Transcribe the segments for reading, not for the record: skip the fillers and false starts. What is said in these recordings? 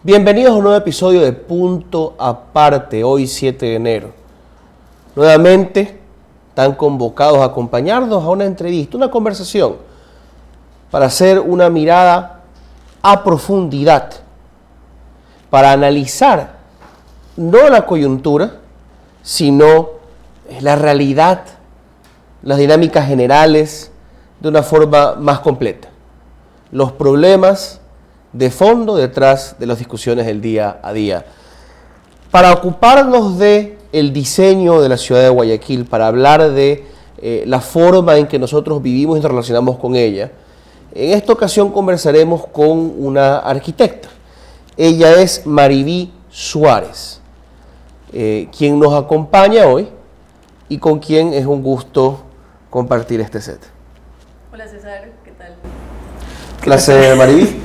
Bienvenidos a un nuevo episodio de Punto Aparte, hoy 7 de enero. Nuevamente están convocados a acompañarnos a una entrevista, una conversación, para hacer una mirada a profundidad, para analizar no la coyuntura, sino la realidad, las dinámicas generales de una forma más completa. Los problemas de fondo detrás de las discusiones del día a día. Para ocuparnos de el diseño de la ciudad de Guayaquil, para hablar de la forma en que nosotros vivimos y nos relacionamos con ella, en esta ocasión conversaremos con una arquitecta. Ella es Maribí Suárez, quien nos acompaña hoy y con quien es un gusto compartir este set. Hola César, ¿qué tal? Placer, Maribí.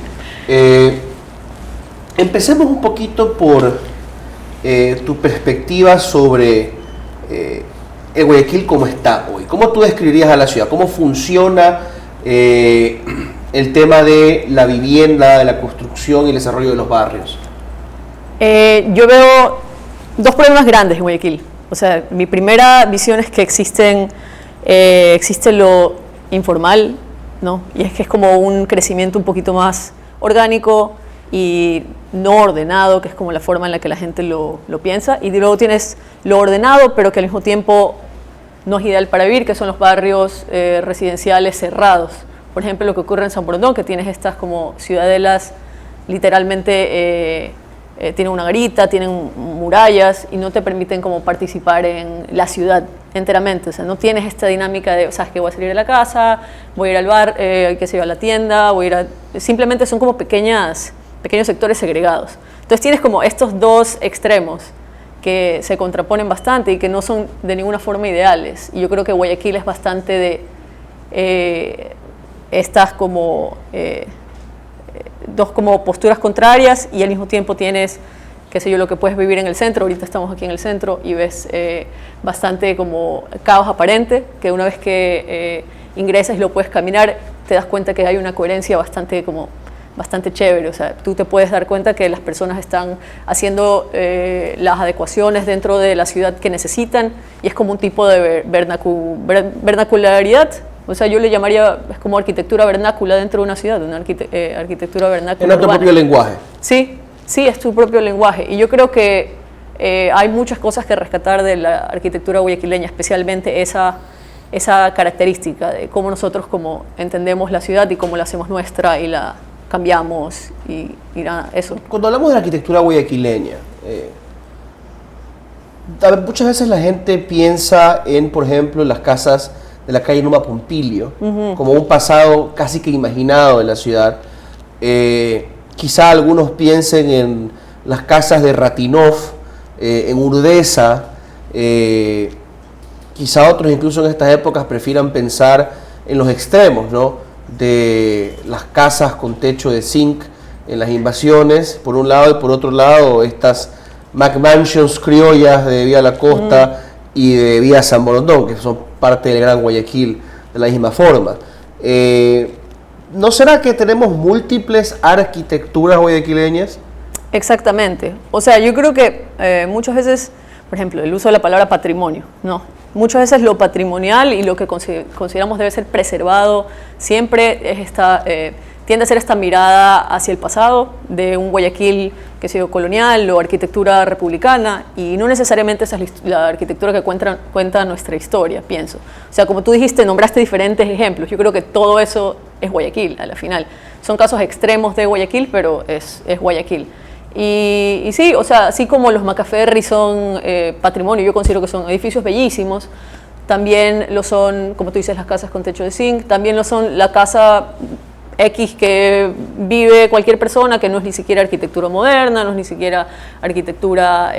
Empecemos un poquito por tu perspectiva sobre el Guayaquil como está hoy. ¿Cómo tú describirías a la ciudad? ¿Cómo funciona el tema de la vivienda, de la construcción y el desarrollo de los barrios? Yo veo dos problemas grandes en Guayaquil. O sea, mi primera visión es que existe lo informal, ¿no? Y es que es como un crecimiento un poquito más orgánico y no ordenado, que es como la forma en la que la gente lo piensa. Y luego tienes lo ordenado, pero que al mismo tiempo no es ideal para vivir, que son los barrios residenciales cerrados. Por ejemplo, lo que ocurre en San Borondón, que tienes estas como ciudadelas, literalmente tienen una garita, tienen murallas y no te permiten como participar en la ciudad enteramente. O sea, no tienes esta dinámica de, sabes que voy a salir de la casa, voy a ir al bar, qué sé yo, a la tienda, voy a ir a... Simplemente son como pequeños sectores segregados. Entonces tienes como estos dos extremos que se contraponen bastante y que no son de ninguna forma ideales. Y yo creo que Guayaquil es bastante de estas como... dos como posturas contrarias y al mismo tiempo tienes, qué sé yo, lo que puedes vivir en el centro. Ahorita estamos aquí en el centro y ves bastante como caos aparente, que una vez que ingresas y lo puedes caminar, te das cuenta que hay una coherencia bastante chévere. O sea, tú te puedes dar cuenta que las personas están haciendo las adecuaciones dentro de la ciudad que necesitan y es como un tipo de vernacularidad. O sea, yo le llamaría, es como arquitectura vernácula dentro de una ciudad, una arquitectura vernácula. ¿En tu propio lenguaje? Sí, es tu propio lenguaje. Y yo creo que hay muchas cosas que rescatar de la arquitectura guayaquileña, especialmente esa característica de cómo nosotros como entendemos la ciudad y cómo la hacemos nuestra y la cambiamos y nada, eso. Cuando hablamos de la arquitectura guayaquileña, muchas veces la gente piensa en, por ejemplo, las casas de la calle Numa Pompilio, como un pasado casi que imaginado en la ciudad. Quizá algunos piensen en las casas de Ratinov, en Urdesa, quizá otros incluso en estas épocas prefieran pensar en los extremos, ¿no? De las casas con techo de zinc en las invasiones, por un lado, y por otro lado estas McMansions criollas de Vía La Costa y de Vía San Borondón, que son parte del Gran Guayaquil de la misma forma. ¿No será que tenemos múltiples arquitecturas guayaquileñas? Exactamente. O sea, yo creo que muchas veces, por ejemplo, el uso de la palabra patrimonio, ¿no? Muchas veces lo patrimonial y lo que consideramos debe ser preservado siempre es tiende a ser esta mirada hacia el pasado de un Guayaquil que ha sido colonial o arquitectura republicana, y no necesariamente esa es la arquitectura que cuenta nuestra historia, pienso. O sea, como tú dijiste, nombraste diferentes ejemplos. Yo creo que todo eso es Guayaquil, a la final. Son casos extremos de Guayaquil, pero es Guayaquil. Y sí, o sea, así como los Macaferri son patrimonio, yo considero que son edificios bellísimos, también lo son, como tú dices, las casas con techo de zinc, también lo son la casa X que vive cualquier persona, que no es ni siquiera arquitectura moderna, no es ni siquiera arquitectura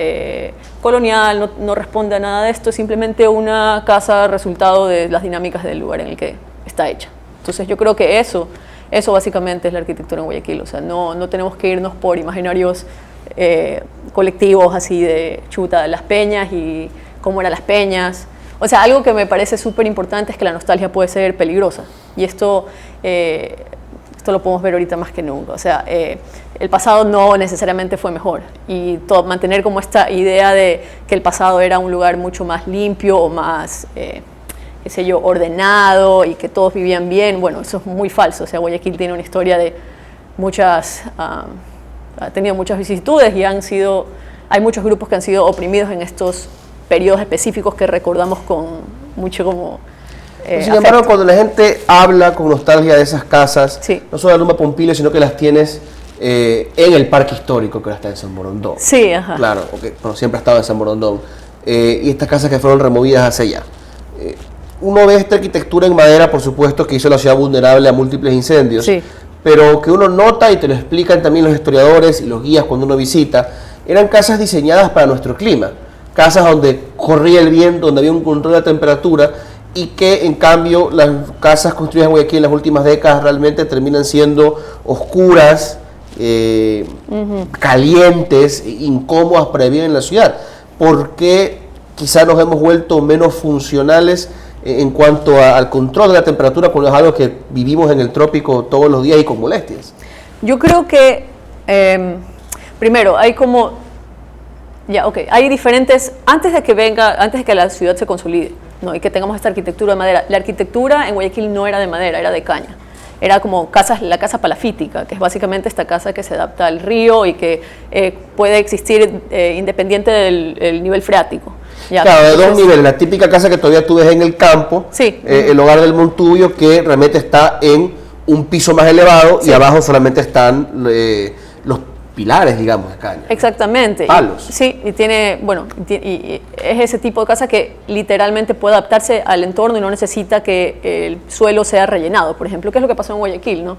colonial, no responde a nada de esto, es simplemente una casa resultado de las dinámicas del lugar en el que está hecha. Entonces yo creo que eso básicamente es la arquitectura en Guayaquil. O sea, no tenemos que irnos por imaginarios colectivos así de chuta, las peñas y cómo eran las peñas. O sea, algo que me parece súper importante es que la nostalgia puede ser peligrosa. Y esto esto lo podemos ver ahorita más que nunca. O sea, el pasado no necesariamente fue mejor. Y mantener como esta idea de que el pasado era un lugar mucho más limpio o más, qué sé yo, ordenado y que todos vivían bien, bueno, eso es muy falso. O sea, Guayaquil tiene una historia de ha tenido muchas vicisitudes y hay muchos grupos que han sido oprimidos en estos periodos específicos que recordamos con mucho como... Sin embargo, cuando la gente habla con nostalgia de esas casas, sí. no solo de Luma Pompilio, sino que las tienes en el parque histórico que ahora está en San Borondón. Sí, ajá. Claro, porque bueno, siempre ha estado en San Borondón. Y estas casas que fueron removidas hacia allá. Uno ve esta arquitectura en madera, por supuesto, que hizo la ciudad vulnerable a múltiples incendios, sí. pero que uno nota y te lo explican también los historiadores y los guías cuando uno visita, eran casas diseñadas para nuestro clima. Casas donde corría el viento, donde había un control de la temperatura, y que en cambio las casas construidas en Guayaquil en las últimas décadas realmente terminan siendo oscuras, calientes, incómodas para vivir en la ciudad, porque quizás nos hemos vuelto menos funcionales en cuanto al control de la temperatura, cuando es algo que vivimos en el trópico todos los días y con molestias. Yo creo que, primero, hay como, hay diferentes, antes de que la ciudad se consolide, ¿no? Y que tengamos esta arquitectura de madera. La arquitectura en Guayaquil no era de madera, era de caña. Era como la casa palafítica, que es básicamente esta casa que se adapta al río y que puede existir independiente del nivel freático. Claro, de dos niveles. La típica casa que todavía tú ves en el campo, sí. El hogar del Montubio, que realmente está en un piso más elevado, sí. Y abajo solamente están los pilares, digamos, de caña. Exactamente. Palos. Sí, y y es ese tipo de casa que literalmente puede adaptarse al entorno y no necesita que el suelo sea rellenado, por ejemplo, que es lo que pasó en Guayaquil, ¿no?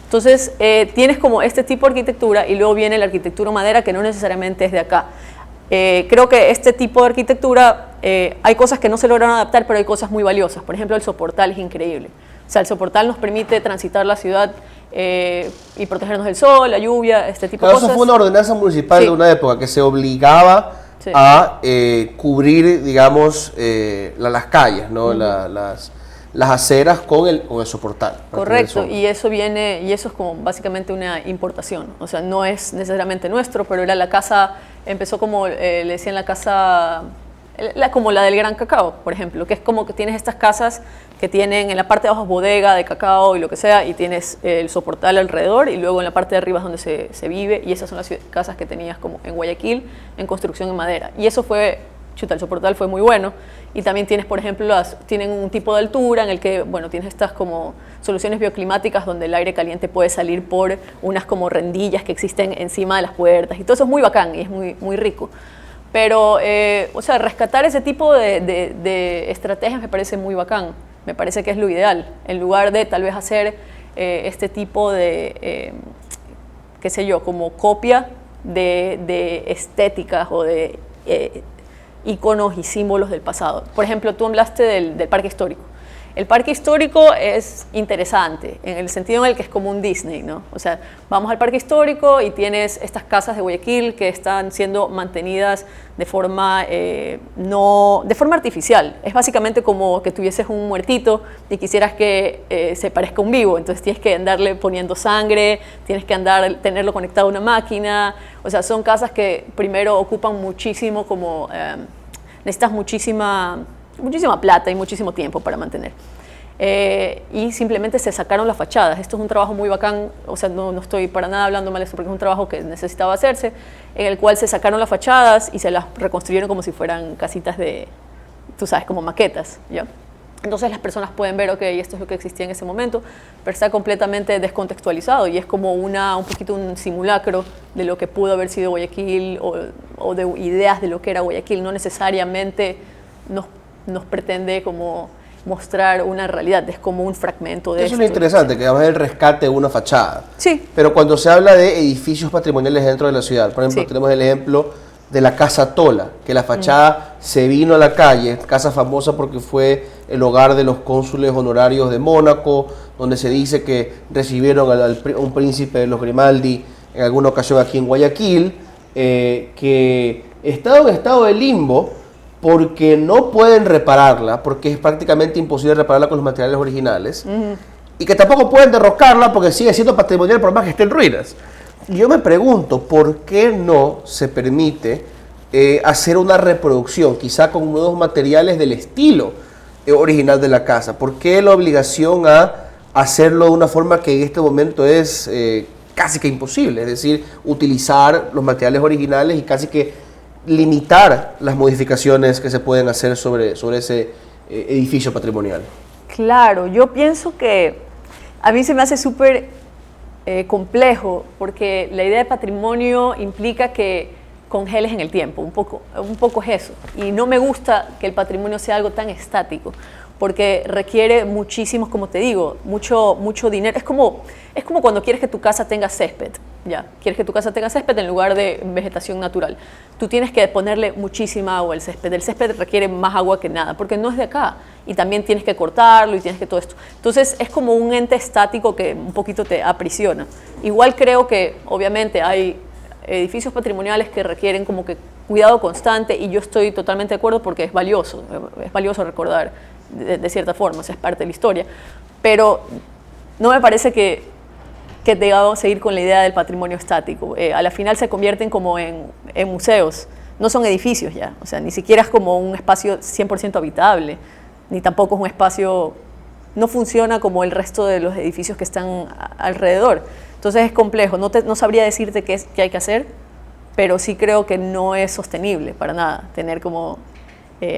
Entonces, tienes como este tipo de arquitectura y luego viene la arquitectura madera, que no necesariamente es de acá. Creo que este tipo de arquitectura, hay cosas que no se lograron adaptar, pero hay cosas muy valiosas. Por ejemplo, el soportal es increíble. O sea, el soportal nos permite transitar la ciudad y protegernos del sol, la lluvia, este tipo de cosas. Eso fue una ordenanza municipal, sí. De una época que se obligaba, sí. A cubrir, digamos, las calles, ¿no? Las aceras con el soportal. Correcto, y eso es como básicamente una importación. O sea, no es necesariamente nuestro, pero era la casa, empezó como, le decían la casa, como la del Gran Cacao, por ejemplo, que es como que tienes estas casas que tienen en la parte de abajo bodega de cacao y lo que sea, y tienes el soportal alrededor, y luego en la parte de arriba es donde se vive, y esas son las casas que tenías como en Guayaquil, en construcción en madera. Y eso fue, el soportal fue muy bueno. Y también tienes, por ejemplo, tienen un tipo de altura en el que, bueno, tienes estas como soluciones bioclimáticas donde el aire caliente puede salir por unas como rendillas que existen encima de las puertas, y todo eso es muy bacán y es muy, muy rico. Pero, o sea, rescatar ese tipo de estrategias me parece muy bacán. Me parece que es lo ideal. En lugar de tal vez hacer este tipo de, qué sé yo, como copia de estéticas o de iconos y símbolos del pasado. Por ejemplo, tú hablaste del parque histórico. El parque histórico es interesante en el sentido en el que es como un Disney, ¿no? O sea, vamos al parque histórico y tienes estas casas de Guayaquil que están siendo mantenidas de forma de forma artificial. Es básicamente como que tuvieses un muertito y quisieras que se parezca un vivo. Entonces tienes que andarle poniendo sangre, tienes que tenerlo conectado a una máquina. O sea, son casas que primero ocupan muchísimo como necesitas muchísima plata y muchísimo tiempo para mantener. Y simplemente se sacaron las fachadas. Esto es un trabajo muy bacán, o sea, no estoy para nada hablando mal de esto porque es un trabajo que necesitaba hacerse, en el cual se sacaron las fachadas y se las reconstruyeron como si fueran casitas de, tú sabes, como maquetas, ¿ya? Entonces las personas pueden ver, ok, esto es lo que existía en ese momento, pero está completamente descontextualizado y es como un poquito un simulacro de lo que pudo haber sido Guayaquil o de ideas de lo que era Guayaquil. No necesariamente nos pretende como mostrar una realidad, es como un fragmento de esto. Eso es lo interesante, que además el rescate de una fachada. Sí. Pero cuando se habla de edificios patrimoniales dentro de la ciudad, por ejemplo, sí. Tenemos el ejemplo de la Casa Tola, que la fachada se vino a la calle, casa famosa porque fue el hogar de los cónsules honorarios de Mónaco, donde se dice que recibieron a un príncipe de los Grimaldi en alguna ocasión aquí en Guayaquil, que está en estado de limbo, porque no pueden repararla, porque es prácticamente imposible repararla con los materiales originales, y que tampoco pueden derrocarla porque sigue siendo patrimonial por más que esté en ruinas. Y yo me pregunto, ¿por qué no se permite hacer una reproducción, quizá con nuevos materiales del estilo original de la casa? ¿Por qué la obligación a hacerlo de una forma que en este momento es casi que imposible? Es decir, utilizar los materiales originales y casi que limitar las modificaciones que se pueden hacer sobre ese edificio patrimonial. Claro, yo pienso que a mí se me hace súper complejo, porque la idea de patrimonio implica que congeles en el tiempo, un poco es eso. Y no me gusta que el patrimonio sea algo tan estático, porque requiere muchísimos, como te digo, mucho dinero. Es como cuando quieres que tu casa tenga césped, ya. Quieres que tu casa tenga césped en lugar de vegetación natural. Tú tienes que ponerle muchísima agua al césped. El césped requiere más agua que nada, porque no es de acá. Y también tienes que cortarlo y tienes que todo esto. Entonces es como un ente estático que un poquito te aprisiona. Igual creo que obviamente hay edificios patrimoniales que requieren como que cuidado constante, y yo estoy totalmente de acuerdo porque es valioso recordar de cierta forma, o sea, es parte de la historia, pero no me parece que debamos seguir con la idea del patrimonio estático. A la final se convierten como en museos, no son edificios ya, o sea, ni siquiera es como un espacio 100% habitable, ni tampoco es un espacio, no funciona como el resto de los edificios que están alrededor. Entonces es complejo, no sabría decirte qué hay que hacer, pero sí creo que no es sostenible para nada tener como,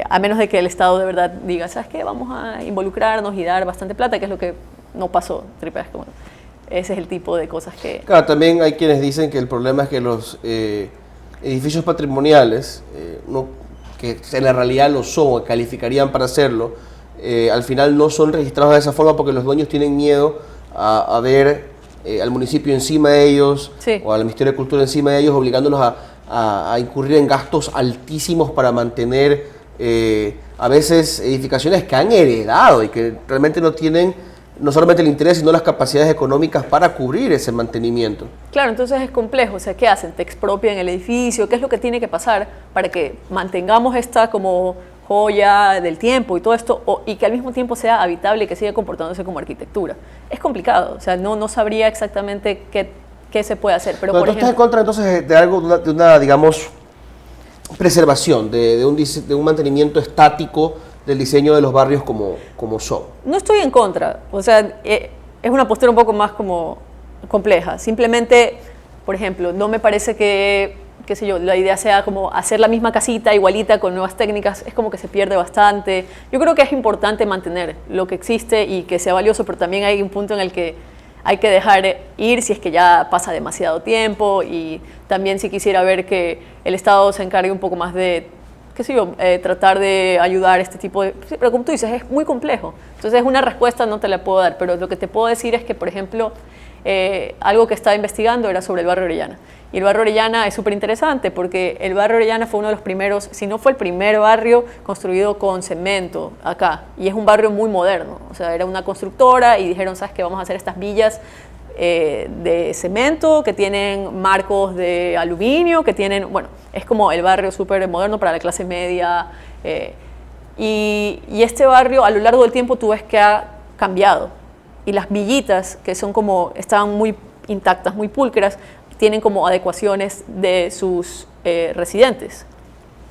a menos de que el Estado de verdad diga, ¿sabes qué? Vamos a involucrarnos y dar bastante plata, que es lo que no pasó. Bueno, ese es el tipo de cosas que... Claro, también hay quienes dicen que el problema es que los edificios patrimoniales, que en la realidad lo son, o calificarían para hacerlo, al final no son registrados de esa forma porque los dueños tienen miedo a ver al municipio encima de ellos, sí, o al Ministerio de Cultura encima de ellos, obligándolos a incurrir en gastos altísimos para mantener a veces edificaciones que han heredado y que realmente no tienen no solamente el interés, sino las capacidades económicas para cubrir ese mantenimiento. Claro, entonces es complejo. O sea, ¿qué hacen? ¿Te expropian el edificio? ¿Qué es lo que tiene que pasar para que mantengamos esta como joya del tiempo y todo esto, y que al mismo tiempo sea habitable y que siga comportándose como arquitectura? Es complicado. O sea, no sabría exactamente qué se puede hacer. Pero por ejemplo, ¿estás en contra entonces de algo, de una digamos, preservación, de un mantenimiento estático del diseño de los barrios como son? No estoy en contra, o sea, es una postura un poco más como compleja. Simplemente, por ejemplo, no me parece que, qué sé yo, la idea sea como hacer la misma casita igualita con nuevas técnicas, es como que se pierde bastante. Yo creo que es importante mantener lo que existe y que sea valioso, pero también hay un punto en el que hay que dejar ir si es que ya pasa demasiado tiempo, y también si quisiera ver que el Estado se encargue un poco más de, qué sé yo, tratar de ayudar este tipo de... Pero como tú dices, es muy complejo. Entonces una respuesta no te la puedo dar, pero lo que te puedo decir es que, por ejemplo, algo que estaba investigando era sobre el barrio Orellana. Y el barrio Orellana es súper interesante porque el barrio Orellana fue uno de los primeros, si no fue el primer barrio construido con cemento acá. Y es un barrio muy moderno. O sea, era una constructora y dijeron, ¿sabes qué? Vamos a hacer estas villas de cemento, que tienen marcos de aluminio, que tienen, bueno, es como el barrio súper moderno para la clase media, y este barrio a lo largo del tiempo tú ves que ha cambiado, y las villitas, que son como, estaban muy intactas, muy pulcras, tienen como adecuaciones de sus residentes,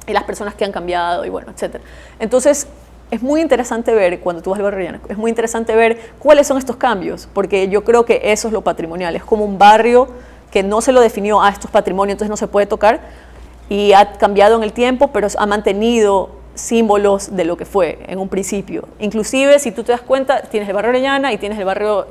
y las personas que han cambiado, y bueno, etc. Entonces, es muy interesante ver, cuando tú vas al barrio Orellana, es muy interesante ver cuáles son estos cambios, porque yo creo que eso es lo patrimonial. Es como un barrio que no se lo definió, esto es patrimonio, entonces no se puede tocar, y ha cambiado en el tiempo, pero ha mantenido símbolos de lo que fue en un principio. Inclusive, si tú te das cuenta, tienes el barrio Orellana y tienes el barrio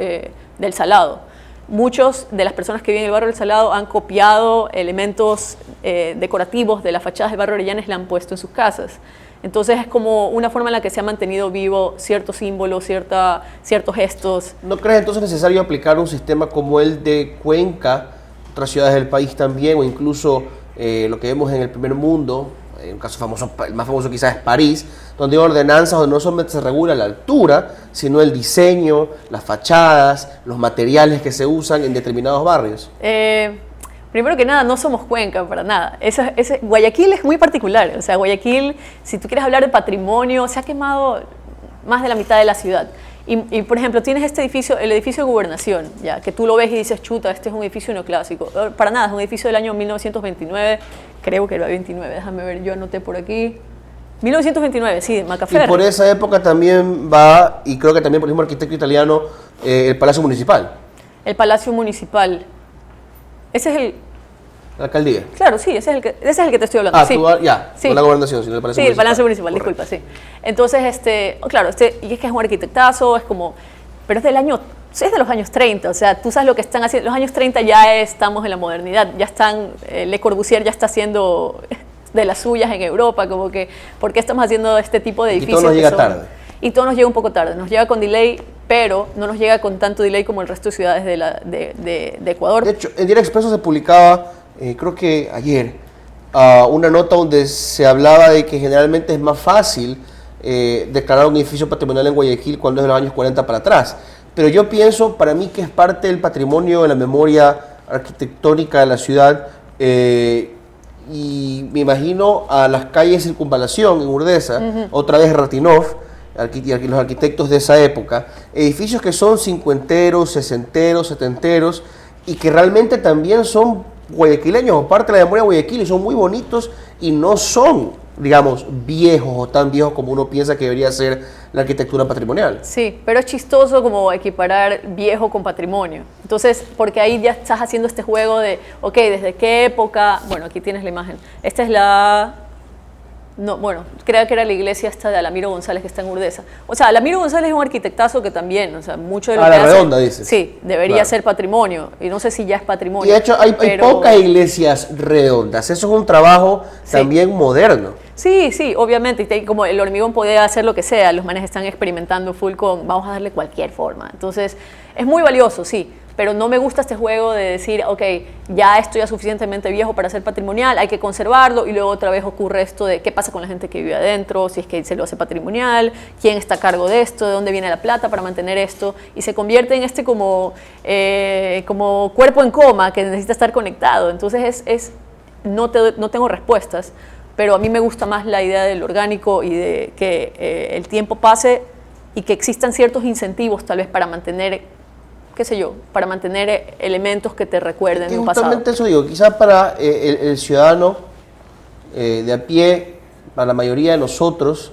del Salado. Muchos de las personas que viven en el barrio del Salado han copiado elementos decorativos de las fachadas del barrio Orellana y la han puesto en sus casas. Entonces es como una forma en la que se ha mantenido vivo ciertos símbolos, ciertos gestos. ¿No crees entonces necesario aplicar un sistema como el de Cuenca, otras ciudades del país también, o incluso lo que vemos en el primer mundo, un caso famoso, el más famoso quizás es París, donde hay ordenanzas donde no solamente se regula la altura, sino el diseño, las fachadas, los materiales que se usan en determinados barrios? Primero que nada, no somos Cuenca para nada. Guayaquil es muy particular. O sea, Guayaquil, si tú quieres hablar de patrimonio, se ha quemado más de la mitad de la ciudad. Por ejemplo, tienes este edificio, el edificio de Gobernación, ya, que tú lo ves y dices, chuta, este es un edificio neoclásico. Para nada, es un edificio del año 1929, creo que era 29, déjame ver, yo anoté por aquí. 1929, sí, de Macaferri. Y por esa época también va, y creo que también por el mismo arquitecto italiano, el Palacio Municipal. El Palacio Municipal. Ese es el... La alcaldía. Claro, sí, ese es el que te estoy hablando. Ah, sí. tú, ya, Sí. no la gobernación, sino el Palacio Sí, Municipal. el Palacio Municipal, Correcto. disculpa, sí. Entonces, claro, y es que es un arquitectazo, es como, pero es de los años 30, o sea, tú sabes lo que están haciendo, los años 30 ya estamos en la modernidad, ya están, Le Corbusier ya está haciendo de las suyas en Europa, como que, ¿por qué estamos haciendo este tipo de edificios? Y todo nos llega tarde. Y todo nos llega un poco tarde, nos llega con delay, pero no nos llega con tanto delay como el resto de ciudades de Ecuador. De hecho, en Diario Expreso se publicaba, creo que ayer, una nota donde se hablaba de que generalmente es más fácil declarar un edificio patrimonial en Guayaquil cuando es de los años 40 para atrás. Pero yo pienso, para mí, que es parte del patrimonio de la memoria arquitectónica de la ciudad, y me imagino a las calles Circunvalación en Urdesa, otra vez Ratinov, los arquitectos de esa época, edificios que son cincuenteros, sesenteros, setenteros, y que realmente también son guayaquileños o parte de la memoria de Guayaquil, y son muy bonitos y no son, digamos, viejos o tan viejos como uno piensa que debería ser la arquitectura patrimonial. Sí, pero es chistoso como equiparar viejo con patrimonio. Entonces, porque ahí ya estás haciendo este juego de, ok, ¿desde qué época? Bueno, aquí tienes la imagen. Esta es la... No, bueno, creo que era la iglesia esta de Alamiro González que está en Urdesa. O sea, Alamiro González es un arquitectazo que también, o sea, mucho de lo que la hace... redonda, dices. Sí, debería Claro. ser patrimonio. Y no sé si ya es patrimonio. Y de hecho hay pero... pocas iglesias redondas, eso es un trabajo Sí. también moderno. Sí, sí, obviamente, y como el hormigón puede hacer lo que sea, los manes están experimentando full con, vamos a darle cualquier forma. Entonces, es muy valioso, sí, pero no me gusta este juego de decir, ok, ya esto ya es suficientemente viejo para ser patrimonial, hay que conservarlo, y luego otra vez ocurre esto de qué pasa con la gente que vive adentro, si es que se lo hace patrimonial, quién está a cargo de esto, de dónde viene la plata para mantener esto, y se convierte en como cuerpo en coma que necesita estar conectado. Entonces, no tengo respuestas, pero a mí me gusta más la idea del orgánico y de que el tiempo pase y que existan ciertos incentivos tal vez para mantener, qué sé yo, para mantener elementos que te recuerden de un pasado. Justamente eso digo, quizás para el ciudadano de a pie, para la mayoría de nosotros,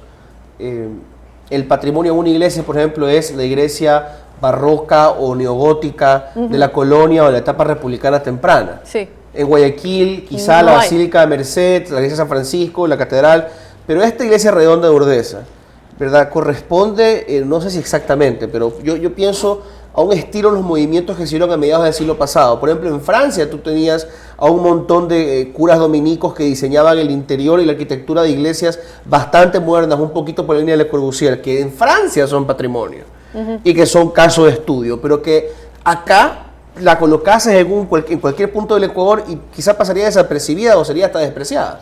el patrimonio de una iglesia, por ejemplo, es la iglesia barroca o neogótica de la colonia o de la etapa republicana temprana. Sí. En Guayaquil, quizá No la hay. Basílica de Merced, la iglesia de San Francisco, la catedral, pero esta iglesia redonda de Urdesa, ¿verdad? Corresponde, no sé si exactamente, pero yo pienso a un estilo de los movimientos que se hicieron a mediados del siglo pasado. Por ejemplo, en Francia tú tenías a un montón de curas dominicos que diseñaban el interior y la arquitectura de iglesias bastante modernas, un poquito por la línea de Le Corbusier, que en Francia son patrimonio y que son casos de estudio, pero que acá la colocases en cualquier punto del Ecuador y quizá pasaría desapercibida o sería hasta despreciada.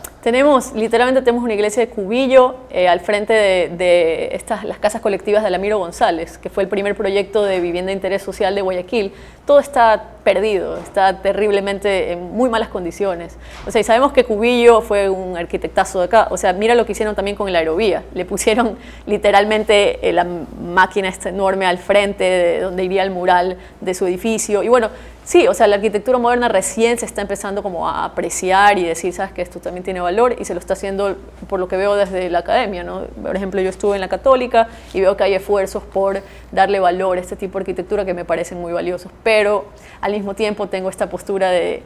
Literalmente tenemos una iglesia de Cubillo al frente de las casas colectivas de Alamiro González, que fue el primer proyecto de vivienda de interés social de Guayaquil. Todo está perdido, está terriblemente en muy malas condiciones. O sea, y sabemos que Cubillo fue un arquitectazo de acá. O sea, mira lo que hicieron también con el Aerovía. Le pusieron literalmente la máquina esta enorme al frente de donde iría el mural de su edificio. Y bueno, sí, o sea, la arquitectura moderna recién se está empezando como a apreciar y decir, sabes que esto también tiene valor, y se lo está haciendo por lo que veo desde la academia, ¿no? Por ejemplo, yo estuve en la Católica y veo que hay esfuerzos por darle valor a este tipo de arquitectura que me parecen muy valiosos, pero al mismo tiempo tengo esta postura de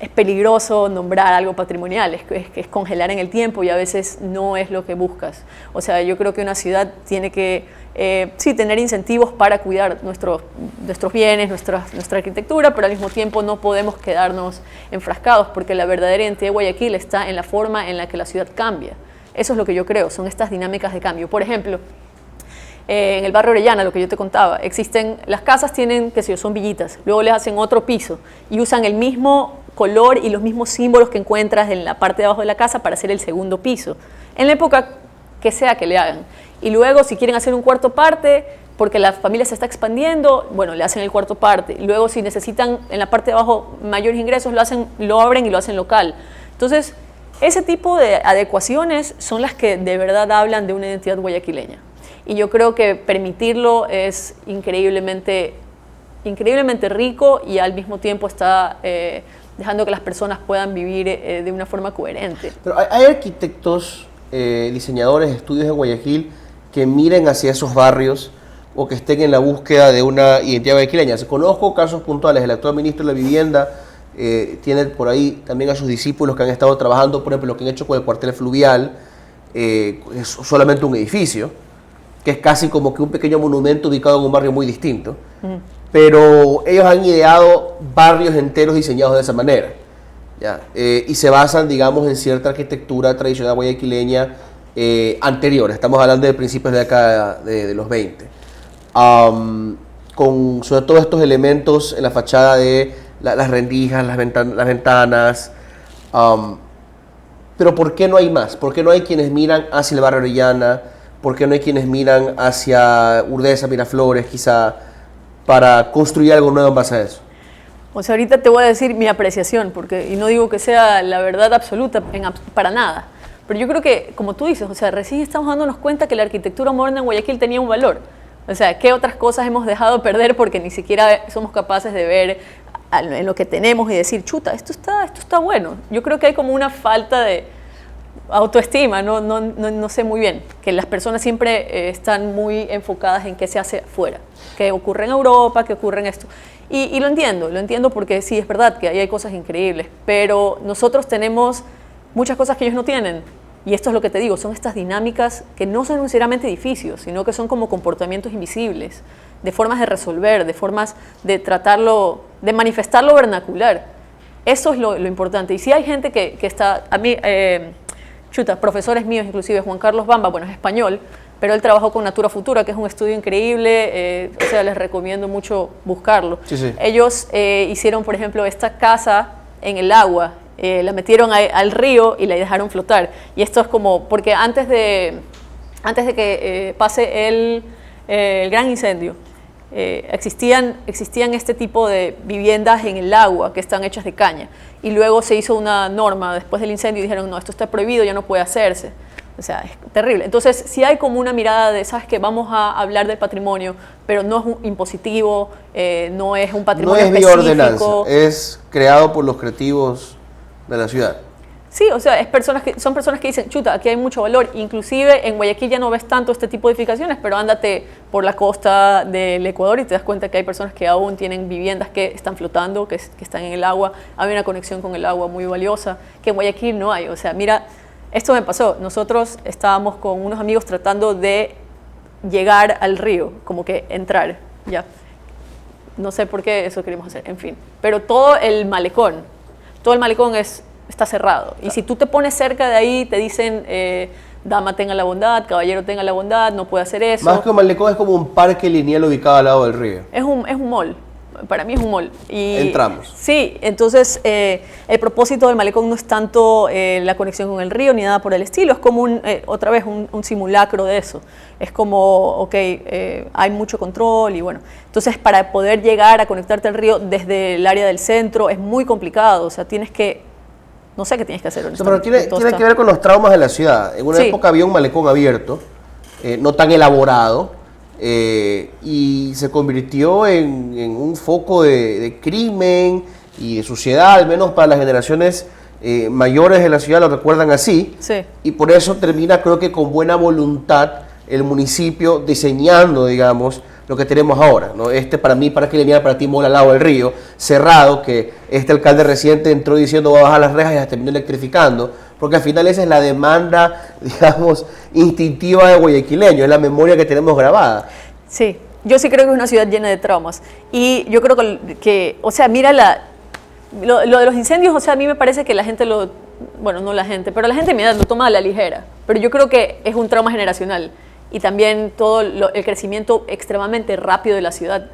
es peligroso nombrar algo patrimonial, es congelar en el tiempo y a veces no es lo que buscas. O sea, yo creo que una ciudad tiene que sí, tener incentivos para cuidar nuestros bienes, nuestra arquitectura, pero al mismo tiempo no podemos quedarnos enfrascados, porque la verdadera identidad de Guayaquil está en la forma en la que la ciudad cambia. Eso es lo que yo creo, son estas dinámicas de cambio. Por ejemplo, en el barrio Orellana, lo que yo te contaba, las casas tienen, qué sé yo, son villitas, luego les hacen otro piso y usan el mismo color y los mismos símbolos que encuentras en la parte de abajo de la casa para hacer el segundo piso, en la época que sea que le hagan. Y luego, si quieren hacer un cuarto parte, porque la familia se está expandiendo, bueno, le hacen el cuarto parte. Y luego, si necesitan en la parte de abajo mayores ingresos, lo abren y lo hacen local. Entonces, ese tipo de adecuaciones son las que de verdad hablan de una identidad guayaquileña. Y yo creo que permitirlo es increíblemente rico y al mismo tiempo está dejando que las personas puedan vivir de una forma coherente. Pero hay arquitectos, diseñadores, estudios en Guayaquil que miren hacia esos barrios o que estén en la búsqueda de una identidad guayaquileña. Conozco casos puntuales. El actual ministro de la Vivienda tiene por ahí también a sus discípulos que han estado trabajando, por ejemplo, lo que han hecho con el cuartel fluvial, es solamente un edificio, que es casi como que un pequeño monumento ubicado en un barrio muy distinto. Pero ellos han ideado barrios enteros diseñados de esa manera, ¿ya? Y se basan, digamos, en cierta arquitectura tradicional guayaquileña anterior. Estamos hablando de principios de la década de los 20. Con sobre todo estos elementos en la fachada de las rendijas, las ventanas. Pero ¿por qué no hay más? ¿Por qué no hay quienes miran hacia el barrio Orellana? ¿Por qué no hay quienes miran hacia Urdesa, Miraflores, quizá, para construir algo nuevo en base a eso? O sea, ahorita te voy a decir mi apreciación, y no digo que sea la verdad absoluta para nada, pero yo creo que, como tú dices, o sea, recién estamos dándonos cuenta que la arquitectura moderna en Guayaquil tenía un valor. O sea, ¿qué otras cosas hemos dejado perder porque ni siquiera somos capaces de ver en lo que tenemos y decir, chuta, esto está bueno? Yo creo que hay como una falta de autoestima, no sé muy bien, que las personas siempre están muy enfocadas en qué se hace afuera, qué ocurre en Europa, qué ocurre en esto. Y lo entiendo porque sí, es verdad que ahí hay cosas increíbles, pero nosotros tenemos muchas cosas que ellos no tienen. Y esto es lo que te digo, son estas dinámicas que no son necesariamente edificios, sino que son como comportamientos invisibles, de formas de resolver, de formas de tratarlo, de manifestar lo vernacular. Eso es lo importante. Y sí hay gente que está, a mí, profesores míos, inclusive Juan Carlos Bamba, bueno, es español, pero él trabajó con Natura Futura, que es un estudio increíble, o sea, les recomiendo mucho buscarlo. Sí. Ellos hicieron, por ejemplo, esta casa en el agua, la metieron al río y la dejaron flotar. Y esto es como, porque antes de que pase el gran incendio, existían este tipo de viviendas en el agua que están hechas de caña. Y luego se hizo una norma después del incendio y dijeron, no, esto está prohibido, ya no puede hacerse. O sea, es terrible. Entonces, sí hay como una mirada de, ¿sabes qué? Vamos a hablar del patrimonio, pero no es un impositivo, no es un patrimonio específico. No es bioordenanza, es creado por los creativos de la ciudad. Sí, o sea, son personas que dicen, chuta, aquí hay mucho valor. Inclusive en Guayaquil ya no ves tanto este tipo de edificaciones, pero ándate por la costa del Ecuador y te das cuenta que hay personas que aún tienen viviendas que están flotando, que están en el agua. Hay una conexión con el agua muy valiosa, que en Guayaquil no hay. O sea, mira, esto me pasó. Nosotros estábamos con unos amigos tratando de llegar al río, como que entrar, ya. No sé por qué eso queríamos hacer, en fin. Pero todo el malecón está cerrado. Y si tú te pones cerca de ahí, te dicen, dama tenga la bondad, caballero tenga la bondad, no puede hacer eso. Más que un malecón, es como un parque lineal ubicado al lado del río. Es un mall. Para mí es un mall. Y entramos. Sí, entonces el propósito del malecón no es tanto la conexión con el río ni nada por el estilo, es como otra vez un simulacro de eso. Es como, ok, hay mucho control y bueno. Entonces para poder llegar a conectarte al río desde el área del centro es muy complicado, o sea, no sé qué tienes que hacer. Pero tiene que ver con los traumas de la ciudad. En una época había un malecón abierto, no tan elaborado, y se convirtió en un foco de crimen y de suciedad, al menos para las generaciones mayores de la ciudad lo recuerdan así. Sí. Y por eso termina, creo que con buena voluntad, el municipio diseñando, digamos, lo que tenemos ahora, ¿no? Para mí, para que le para ti, mola al lado del río, cerrado, que este alcalde reciente entró diciendo va a bajar las rejas y las terminó electrificando, porque al final esa es la demanda, digamos, instintiva de guayaquileño, es la memoria que tenemos grabada. Sí, yo sí creo que es una ciudad llena de traumas. Y yo creo que o sea, mira lo de los incendios, o sea, a mí me parece que la gente bueno, no la gente, pero la gente de mi edad lo toma a la ligera. Pero yo creo que es un trauma generacional. Y también todo el crecimiento extremadamente rápido de la ciudad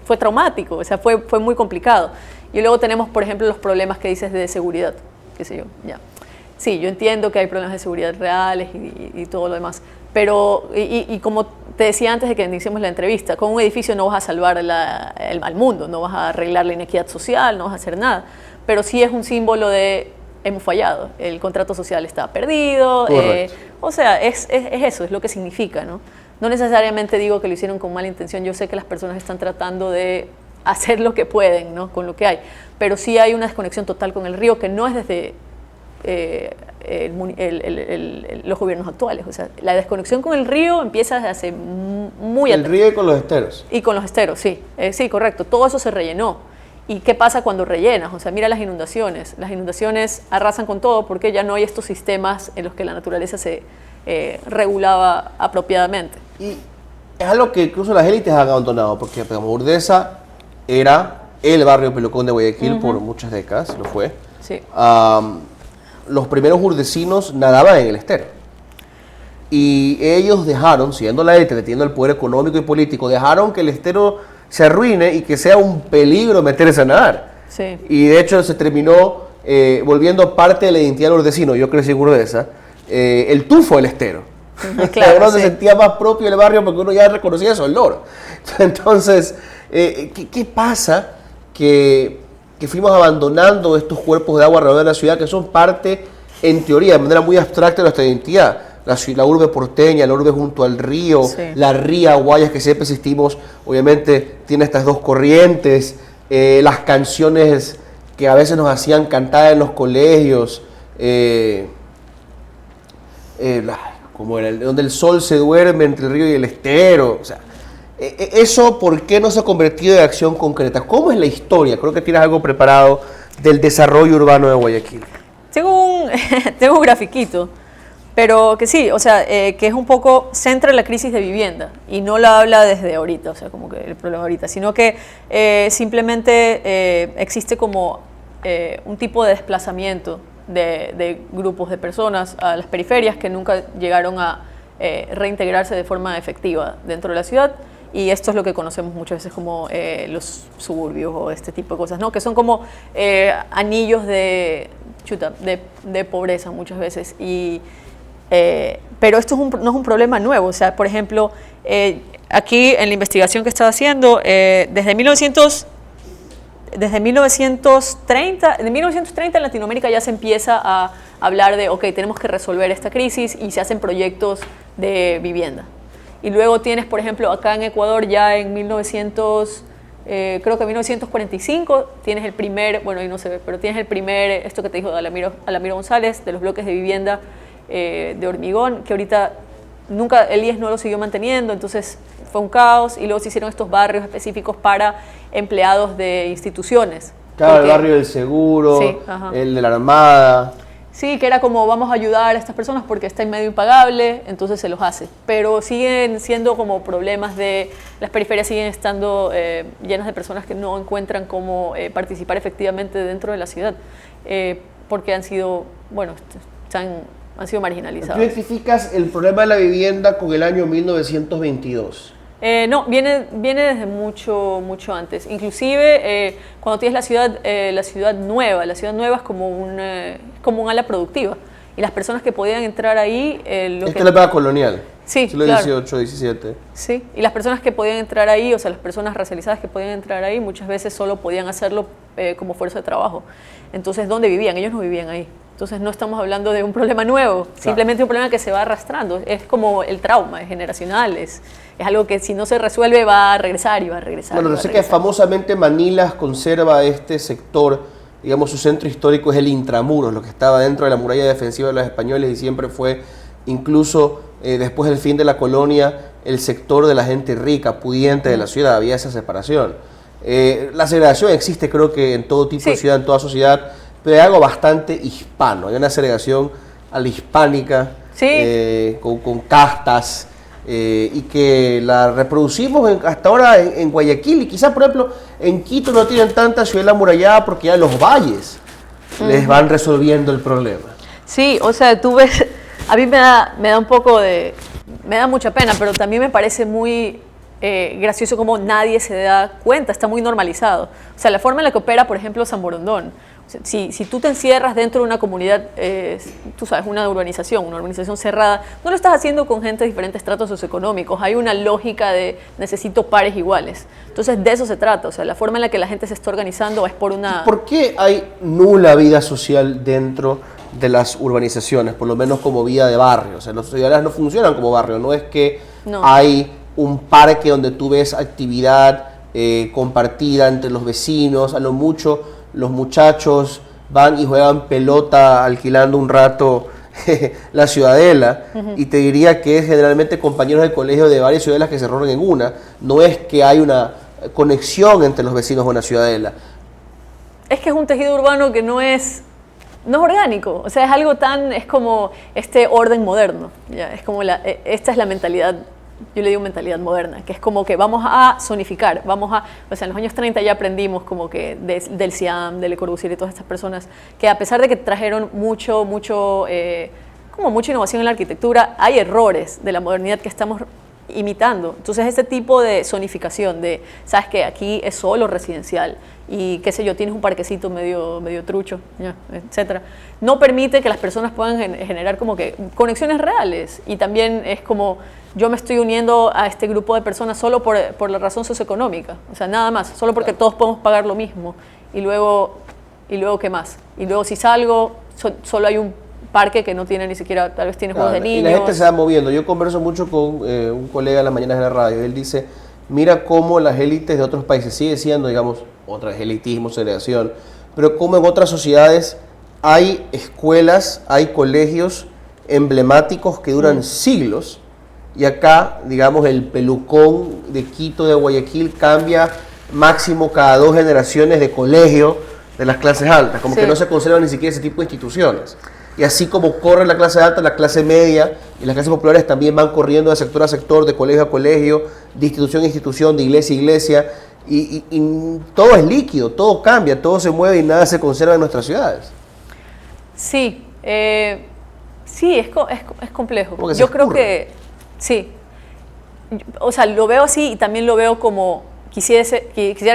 fue traumático, o sea, fue muy complicado. Y luego tenemos, por ejemplo, los problemas que dices de seguridad, qué sé yo, ya. Sí, yo entiendo que hay problemas de seguridad reales y todo lo demás, pero, y como te decía antes de que iniciemos la entrevista, con un edificio no vas a salvar al mundo, no vas a arreglar la inequidad social, no vas a hacer nada, pero sí es un símbolo de hemos fallado, el contrato social está perdido, o sea, es eso, es lo que significa, ¿no? no necesariamente digo que lo hicieron con mala intención, yo sé que las personas están tratando de hacer lo que pueden, ¿no? Con lo que hay, pero sí hay una desconexión total con el río que no es desde los gobiernos actuales. O sea, la desconexión con el río empieza desde hace muy atrás. El río y con los esteros. Y con los esteros, sí. Sí, correcto. Todo eso se rellenó. ¿Y qué pasa cuando rellenas? O sea, mira las inundaciones. Las inundaciones arrasan con todo porque ya no hay estos sistemas en los que la naturaleza se regulaba apropiadamente. Y es algo que incluso las élites han abandonado, porque digamos, Urdesa era el barrio pelucón de Guayaquil por muchas décadas, lo fue. Sí. Los primeros urdesinos nadaban en el estero. Y ellos dejaron, siendo la élite, teniendo el poder económico y político, dejaron que el estero se arruine y que sea un peligro meterse a nadar. Sí. Y de hecho se terminó volviendo parte de la identidad del urdesino. Yo crecí en Urdesa, el tufo del estero. Claro, uno sí. se sentía más propio del barrio porque uno ya reconocía su olor. Entonces, ¿qué pasa? Que fuimos abandonando estos cuerpos de agua alrededor de la ciudad que son parte, en teoría, de manera muy abstracta de nuestra identidad. La urbe porteña, la urbe junto al río, Sí. la ría Guayas, que siempre existimos, obviamente tiene estas dos corrientes, las canciones que a veces nos hacían cantar en los colegios, como era, donde el sol se duerme entre el río y el estero. O sea, eso, ¿por qué no se ha convertido en acción concreta? ¿Cómo es la historia? Creo que tienes algo preparado del desarrollo urbano de Guayaquil. Tengo un grafiquito, pero que sí, o sea, que es un poco, centra la crisis de vivienda y no la habla desde ahorita, o sea, como que el problema ahorita, sino que simplemente existe como un tipo de desplazamiento de grupos de personas a las periferias que nunca llegaron a reintegrarse de forma efectiva dentro de la ciudad. Y esto es lo que conocemos muchas veces como los suburbios o este tipo de cosas, ¿no? Que son como anillos de pobreza muchas veces. Pero esto no es un problema nuevo. O sea, por ejemplo, aquí en la investigación que estaba haciendo, desde 1930 en Latinoamérica ya se empieza a hablar de, ok, tenemos que resolver esta crisis y se hacen proyectos de vivienda. Y luego tienes, por ejemplo, acá en Ecuador ya en 1945, tienes el primer, bueno, ahí no se ve, pero tienes el primer, esto que te dijo Alamiro González, de los bloques de vivienda de hormigón, que ahorita nunca el IES no lo siguió manteniendo, entonces fue un caos, y luego se hicieron estos barrios específicos para empleados de instituciones. Claro, el barrio del Seguro, Sí, el de la Armada. Sí, que era como vamos a ayudar a estas personas porque está en medio impagable, entonces se los hace. Pero siguen siendo como problemas de, las periferias siguen estando llenas de personas que no encuentran cómo participar efectivamente dentro de la ciudad, porque han sido, bueno, han sido marginalizados. ¿Tú identificas el problema de la vivienda con el año 1922? No, viene desde mucho antes. Inclusive cuando tienes la ciudad nueva es como un ala productiva. Y las personas que podían entrar ahí... Esta es la época colonial. Sí, siglo claro. XVIII, XVII. Sí, y las personas que podían entrar ahí, o sea, las personas racializadas que podían entrar ahí, muchas veces solo podían hacerlo como fuerza de trabajo. Entonces, ¿dónde vivían? Ellos no vivían ahí. Entonces, no estamos hablando de un problema nuevo, simplemente un problema que se va arrastrando. Es como el trauma, es generacional, es algo que si no se resuelve va a regresar y va a regresar. Bueno, sé que famosamente Manila conserva este sector, digamos, su centro histórico es el Intramuros, lo que estaba dentro de la muralla defensiva de los españoles y siempre fue, incluso después del fin de la colonia, el sector de la gente rica, pudiente de la ciudad, había esa separación. La segregación existe, creo que en todo tipo de ciudad, en toda sociedad, pero hay algo bastante hispano, hay una segregación a la hispánica, con castas, y que la reproducimos hasta ahora en Guayaquil, y quizás, por ejemplo, en Quito no tienen tanta ciudad amurallada porque ya los valles les van resolviendo el problema. Sí, o sea, tú ves, a mí me da mucha pena, pero también me parece muy gracioso como nadie se da cuenta, está muy normalizado. O sea, la forma en la que opera, por ejemplo, San Borondón. Si tú te encierras dentro de una comunidad, tú sabes, una urbanización cerrada, no lo estás haciendo con gente de diferentes estratos socioeconómicos, hay una lógica de necesito pares iguales. Entonces de eso se trata, o sea, la forma en la que la gente se está organizando es por una... ¿Por qué hay nula vida social dentro de las urbanizaciones, por lo menos como vida de barrio? O sea, las ciudades no funcionan como barrio, no es que No. hay un parque donde tú ves actividad compartida entre los vecinos, a lo mucho los muchachos van y juegan pelota alquilando un rato la ciudadela, y te diría que es generalmente compañeros de colegio de varias ciudadelas que se reúnen en una, no es que hay una conexión entre los vecinos de una ciudadela. Es que es un tejido urbano que no es orgánico, o sea, es algo es como este orden moderno, ¿ya? Es como esta es la mentalidad, yo le digo mentalidad moderna, que es como que vamos a zonificar, o sea, en los años 30 ya aprendimos como que del Siam, de Le Corbusier y todas estas personas, que a pesar de que trajeron mucha innovación en la arquitectura, hay errores de la modernidad que estamos imitando. Entonces, este tipo de zonificación de, sabes que aquí es solo residencial y qué sé yo, tienes un parquecito medio trucho, ya, etcétera, no permite que las personas puedan generar como que conexiones reales, y también es como yo me estoy uniendo a este grupo de personas solo por la razón socioeconómica, o sea, nada más, solo porque todos podemos pagar lo mismo, y luego ¿qué más? Y luego si salgo, solo hay un parque que no tiene ni siquiera, tal vez tiene juegos de niños. Y la gente se va moviendo. Yo converso mucho con un colega en las mañanas de la radio. Él dice, mira cómo las élites de otros países, sigue siendo, digamos, otra vez elitismo, segregación, pero cómo en otras sociedades hay escuelas, hay colegios emblemáticos que duran siglos, y acá, digamos, el pelucón de Quito, de Guayaquil, cambia máximo cada 2 generaciones de colegio de las clases altas, como que no se conservan ni siquiera ese tipo de instituciones. Y así como corre la clase alta, la clase media y las clases populares también van corriendo de sector a sector, de colegio a colegio, de institución a institución, de iglesia a iglesia, y todo es líquido, todo cambia, todo se mueve y nada se conserva en nuestras ciudades. Sí, sí, es complejo. Yo creo que sí, o sea, lo veo así, y también lo veo como quisiera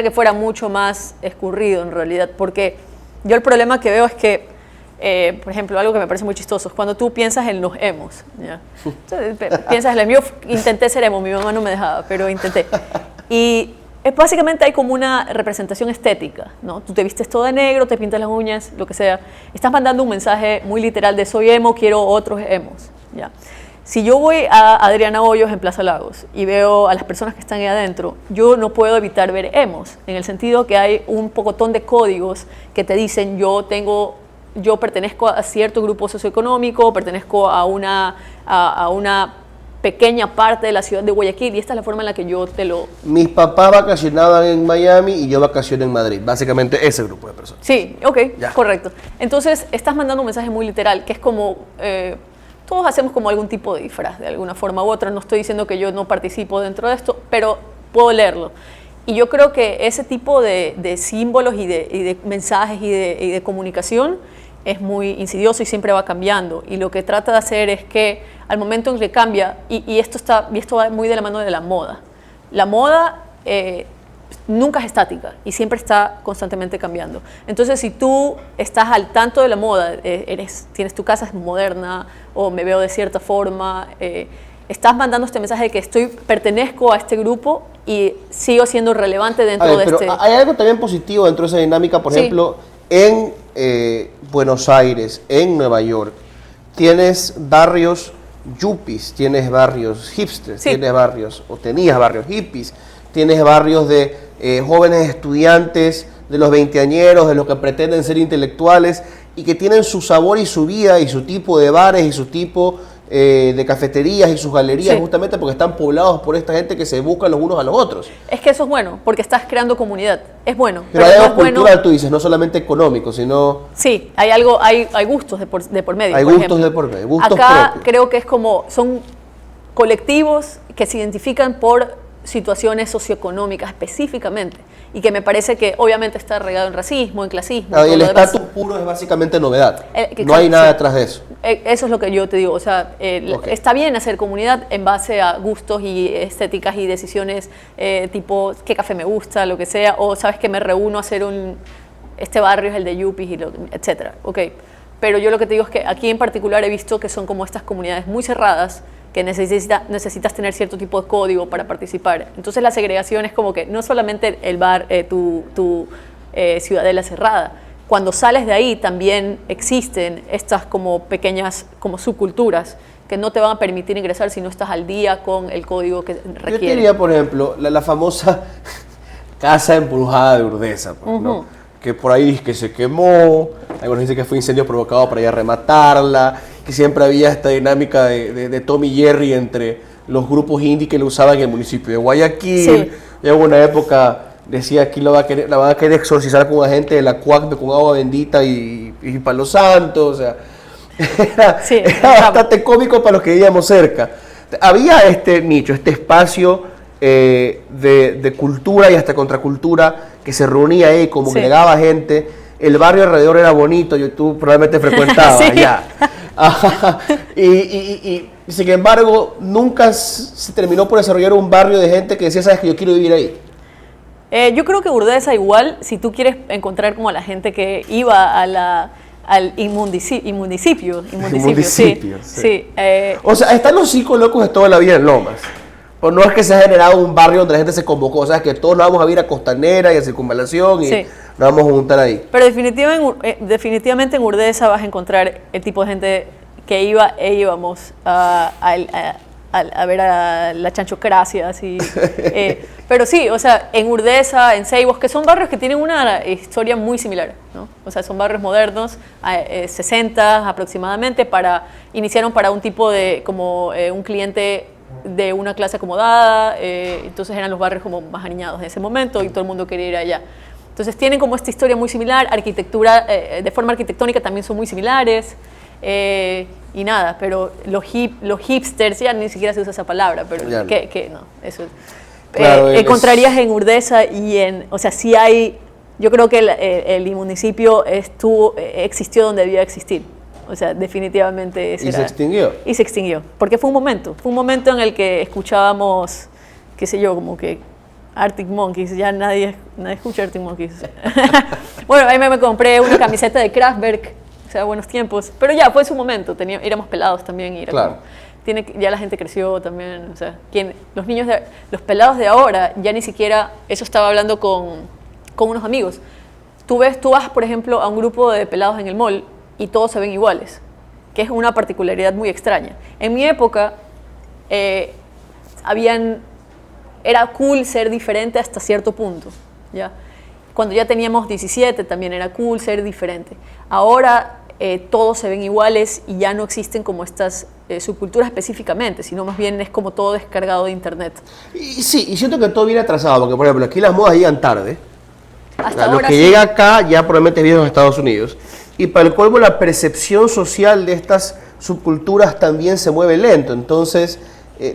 que fuera mucho más escurrido en realidad, porque yo el problema que veo es que por ejemplo, algo que me parece muy chistoso es cuando tú piensas en los emos, ¿ya? Entonces, piensas en yo intenté ser emo, mi mamá no me dejaba, pero intenté. Y básicamente hay como una representación estética, ¿no? Tú te vistes todo de negro, te pintas las uñas, lo que sea. Estás mandando un mensaje muy literal de soy emo, quiero otros emos, ¿ya? Si yo voy a Adriana Hoyos en Plaza Lagos y veo a las personas que están ahí adentro, yo no puedo evitar ver emos, en el sentido que hay un pocotón de códigos que te dicen yo pertenezco a cierto grupo socioeconómico, pertenezco a una pequeña parte de la ciudad de Guayaquil, y esta es la forma en la que yo te lo... Mis papás vacacionaban en Miami y yo vacacioné en Madrid, básicamente ese grupo de personas. Sí, ok, ya. Correcto. Entonces, estás mandando un mensaje muy literal, que es como... todos hacemos como algún tipo de disfraz, de alguna forma u otra. No estoy diciendo que yo no participo dentro de esto, pero puedo leerlo. Y yo creo que ese tipo de símbolos y de mensajes y de comunicación es muy insidioso y siempre va cambiando. Y lo que trata de hacer es que al momento en que cambia, y esto va muy de la mano de la moda. La moda nunca es estática y siempre está constantemente cambiando. Entonces, si tú estás al tanto de la moda, tienes tu casa moderna o me veo de cierta forma, estás mandando este mensaje de que pertenezco a este grupo y sigo siendo relevante dentro de este... Hay algo también positivo dentro de esa dinámica, por ejemplo, en Buenos Aires, en Nueva York, tienes barrios yuppies, tienes barrios hipsters, tenías barrios hippies, tienes barrios de jóvenes estudiantes, de los veinteañeros, de los que pretenden ser intelectuales y que tienen su sabor y su vida y su tipo de bares y su tipo de cafeterías y sus galerías, justamente porque están poblados por esta gente que se buscan los unos a los otros. Es que eso es bueno, porque estás creando comunidad. Es bueno. Pero hay algo cultural, tú dices, no solamente económico, sino... Sí, hay gustos de por medio. Hay gustos de por medio, gustos acá propios. Creo que son colectivos que se identifican por situaciones socioeconómicas específicamente, y que me parece que obviamente está regado en racismo, en clasismo. Y el estatus puro es básicamente novedad. No hay nada detrás de eso. Eso es lo que yo te digo, o sea, está bien hacer comunidad en base a gustos y estéticas y decisiones tipo qué café me gusta, lo que sea, o sabes que me reúno a hacer este barrio es el de yuppies, etcétera, pero yo lo que te digo es que aquí en particular he visto que son como estas comunidades muy cerradas, que necesitas tener cierto tipo de código para participar. Entonces la segregación es como que no solamente el bar, tu ciudadela cerrada. Cuando sales de ahí también existen estas como pequeñas como subculturas que no te van a permitir ingresar si no estás al día con el código que requiere. Yo te diría, por ejemplo, la famosa casa embrujada de Urdesa, pues, ¿no? Que por ahí dice que se quemó, algunos dicen que fue incendio provocado para ir a rematarla, que siempre había esta dinámica de Tom y Jerry entre los grupos indie que lo usaban en el municipio de Guayaquil. Sí. Y en una época decía aquí la van a querer exorcizar con un agente de la CUACB con agua bendita y Palo Santo, o sea, era bastante cómico para los que vivíamos cerca. Había este nicho, este espacio de cultura y hasta contracultura que se reunía ahí, como que llegaba gente. El barrio alrededor era bonito, tú probablemente frecuentabas allá. Y sin embargo, nunca se terminó por desarrollar un barrio de gente que decía, sabes que yo quiero vivir ahí. Yo creo que Urdesa igual, si tú quieres encontrar como a la gente que iba al inmunicipio, sí. O sea, están los 5 locos de toda la vida en Lomas. Pues no es que se ha generado un barrio donde la gente se convocó, o sea, que todos nos vamos a ir a Costanera y a Circunvalación y nos vamos a juntar ahí. Pero definitivamente en Urdesa vas a encontrar el tipo de gente que íbamos a ver a la Chanchocracia, así. Pero sí, o sea, en Urdesa, en Ceibos, que son barrios que tienen una historia muy similar, ¿no? O sea, son barrios modernos, 60 aproximadamente, iniciaron para un tipo de, como un cliente de una clase acomodada, entonces eran los barrios como más aniñados en ese momento y todo el mundo quería ir allá. Entonces tienen como esta historia muy similar, arquitectura, de forma arquitectónica también son muy similares, y nada, pero los hipsters, ya ni siquiera se usa esa palabra, pero no, eso claro, encontrarías en Urdesa o sea, sí hay, yo creo que el municipio existió donde debía existir. O sea, definitivamente ¿Y se extinguió? Y se extinguió, porque fue un momento en el que escuchábamos, qué sé yo, como que Arctic Monkeys, ya nadie escucha Arctic Monkeys. Bueno, ahí me compré una camiseta de Kraftwerk, o sea, buenos tiempos, pero ya fue su momento, éramos pelados también, y era claro. Ya la gente creció también, o sea, los pelados de ahora, ya ni siquiera, eso estaba hablando con unos amigos, tú vas, por ejemplo, a un grupo de pelados en el mall, y todos se ven iguales, que es una particularidad muy extraña. En mi época, era cool ser diferente hasta cierto punto, ¿ya? Cuando ya teníamos 17 también era cool ser diferente. Ahora todos se ven iguales y ya no existen como estas subculturas específicamente, sino más bien es como todo descargado de internet. Y sí, y siento que todo viene atrasado, porque por ejemplo aquí las modas llegan tarde. Hasta lo ahora que sí. llega acá ya probablemente viene en los Estados Unidos. Y para el colmo la percepción social de estas subculturas también se mueve lento. Entonces,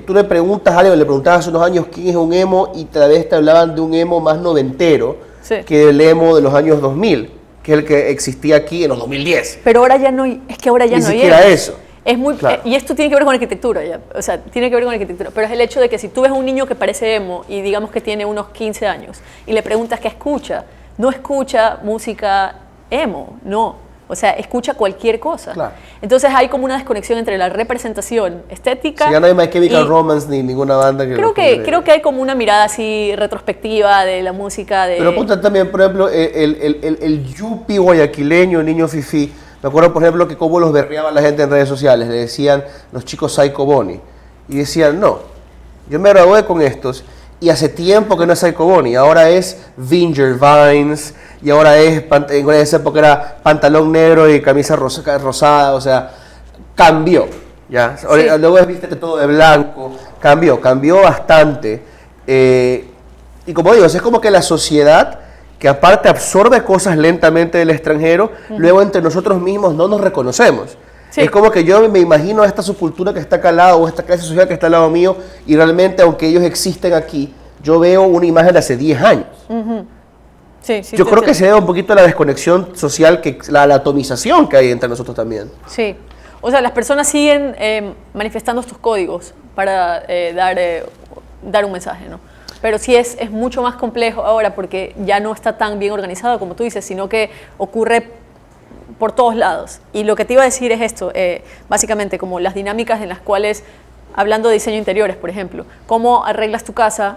tú le preguntas a alguien, le preguntabas hace unos años quién es un emo y tal vez te hablaban de un emo más noventero que el emo de los años 2000, que es el que existía aquí en los 2010. Pero ahora ya no hay, es que ahora ya Ni no hay siquiera emos. eso. Es muy, claro. Y esto tiene que ver con arquitectura, ya. O sea, tiene que ver con arquitectura, pero es el hecho de que si tú ves a un niño que parece emo y digamos que tiene unos 15 años y le preguntas qué escucha, no escucha música emo, no. O sea, escucha cualquier cosa. Claro. Entonces hay como una desconexión entre la representación estética. Si ya no hay My Chemical Romance ni ninguna banda que... Creo que hay como una mirada así retrospectiva de la música de... Pero ponte también, por ejemplo, el yuppie guayaquileño, el niño fifí. Me acuerdo, por ejemplo, que cómo los berreaba la gente en redes sociales. Le decían los chicos Psycho Bonnie. Y decían, no, yo me gradué con estos y hace tiempo que no es Psycho Bonnie. Ahora es Vinger Vines... Y ahora en esa época era pantalón negro y camisa rosada, o sea, cambió, ¿ya? Sí. Luego es vístete todo de blanco, cambió bastante. Y como digo, es como que la sociedad, que aparte absorbe cosas lentamente del extranjero, luego entre nosotros mismos no nos reconocemos. Sí. Es como que yo me imagino a esta subcultura que está acá al lado, o esta clase social que está al lado mío, y realmente, aunque ellos existen aquí, yo veo una imagen de hace 10 años. Sí, yo creo que se debe un poquito a la desconexión social, la atomización que hay entre nosotros también. Sí, o sea, las personas siguen manifestando estos códigos para dar un mensaje, ¿no? Pero sí es mucho más complejo ahora porque ya no está tan bien organizado como tú dices, sino que ocurre por todos lados. Y lo que te iba a decir es esto, básicamente como las dinámicas en las cuales, hablando de diseño interiores, por ejemplo, cómo arreglas tu casa,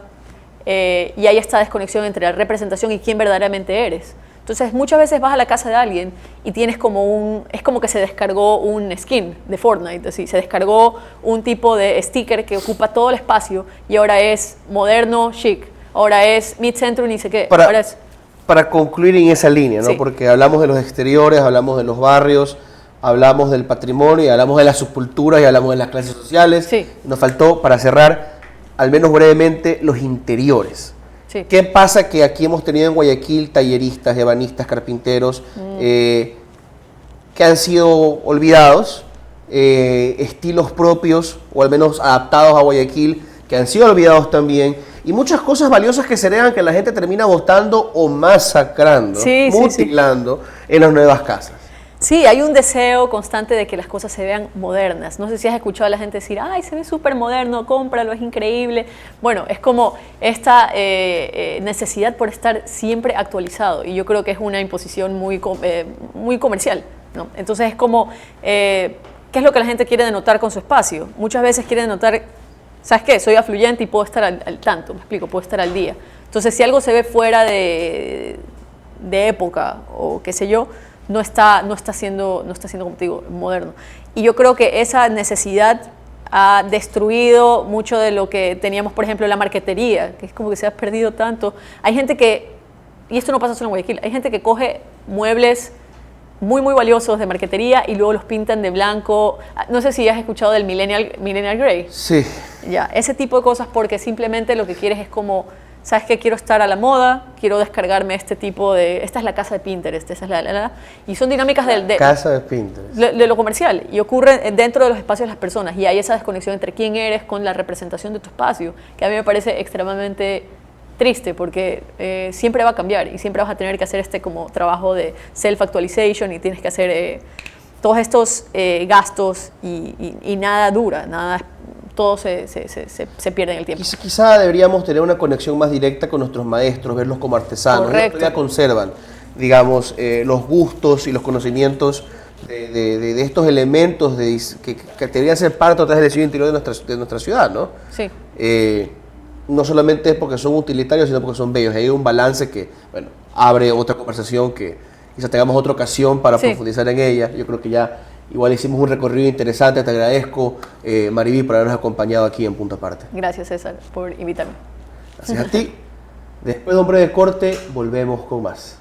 y hay esta desconexión entre la representación y quién verdaderamente eres. Entonces muchas veces vas a la casa de alguien y tienes es como que se descargó un skin de Fortnite, así, se descargó un tipo de sticker que ocupa todo el espacio y ahora es moderno, chic, ahora es mid-century, ni sé qué, ahora es... Para concluir en esa línea, ¿no? Sí. Porque hablamos de los exteriores, hablamos de los barrios, hablamos del patrimonio, y hablamos de las subculturas y hablamos de las clases sociales. Sí. Nos faltó, para cerrar, al menos brevemente, los interiores. Sí. ¿Qué pasa? Que aquí hemos tenido en Guayaquil talleristas, ebanistas, carpinteros, que han sido olvidados, estilos propios, o al menos adaptados a Guayaquil, que han sido olvidados también, y muchas cosas valiosas que se heredan que la gente termina botando o masacrando, mutilando en las nuevas casas. Sí, hay un deseo constante de que las cosas se vean modernas. No sé si has escuchado a la gente decir, ay, se ve súper moderno, cómpralo, es increíble. Bueno, es como esta necesidad por estar siempre actualizado, y yo creo que es una imposición muy comercial, ¿no? Entonces es como, ¿qué es lo que la gente quiere denotar con su espacio? Muchas veces quiere denotar, ¿sabes qué? Soy afluyente y puedo estar al tanto, me explico, puedo estar al día. Entonces si algo se ve fuera de época o qué sé yo, no está siendo, como te digo, moderno. Y yo creo que esa necesidad ha destruido mucho de lo que teníamos, por ejemplo, en la marquetería, que es como que se ha perdido tanto. Hay gente que, y esto no pasa solo en Guayaquil, hay gente que coge muebles muy, muy valiosos de marquetería y luego los pintan de blanco. No sé si has escuchado del Millennial Grey. Sí. Ya, ese tipo de cosas, porque simplemente lo que quieres es como, ¿sabes qué? Quiero estar a la moda, quiero descargarme este tipo de... Esta es la casa de Pinterest, esta es y son dinámicas casa de Pinterest. De lo comercial, y ocurre dentro de los espacios de las personas, y hay esa desconexión entre quién eres con la representación de tu espacio, que a mí me parece extremadamente triste, porque siempre va a cambiar y siempre vas a tener que hacer este como trabajo de self-actualization, y tienes que hacer todos estos gastos, y nada dura, todo se pierde en el tiempo. Quizá deberíamos tener una conexión más directa con nuestros maestros, verlos como artesanos. Correcto. Ellos todavía conservan, digamos, los gustos y los conocimientos de estos elementos que deberían ser parte otra vez del diseño interior de nuestra ciudad, ¿no? Sí. No solamente es porque son utilitarios, sino porque son bellos. Hay un balance que, bueno, abre otra conversación que quizá tengamos otra ocasión para profundizar en ella. Yo creo que ya igual hicimos un recorrido interesante. Te agradezco, Mariví, por habernos acompañado aquí en Punto Aparte. Gracias, César, por invitarme. Gracias a ti. Después de un breve corte, volvemos con más.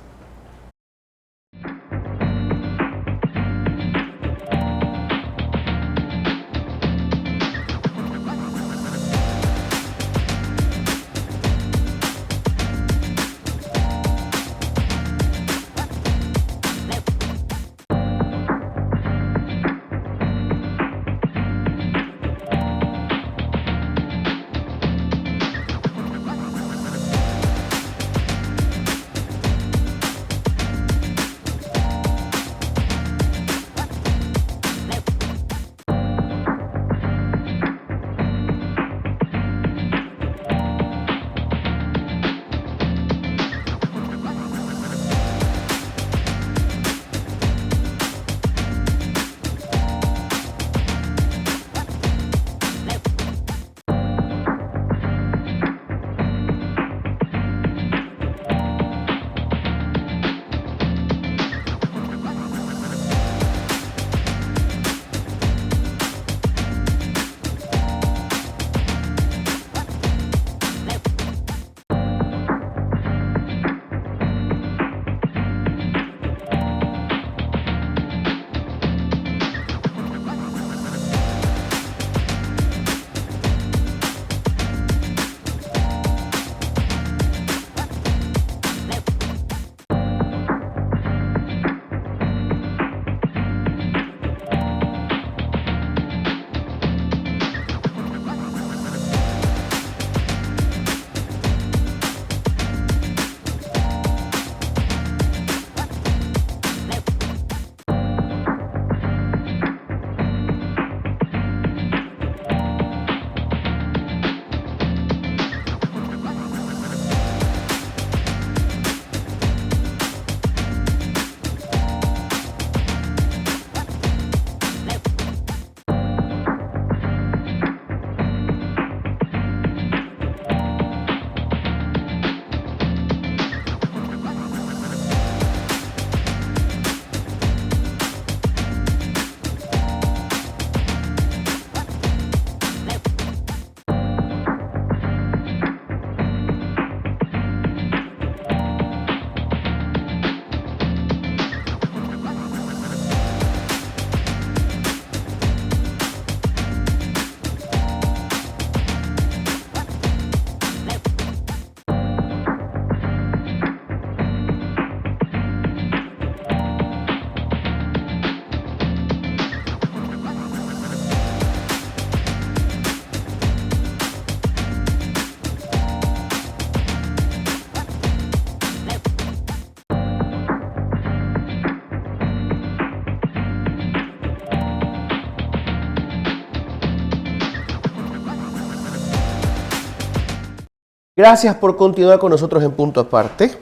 Gracias por continuar con nosotros en Punto Aparte.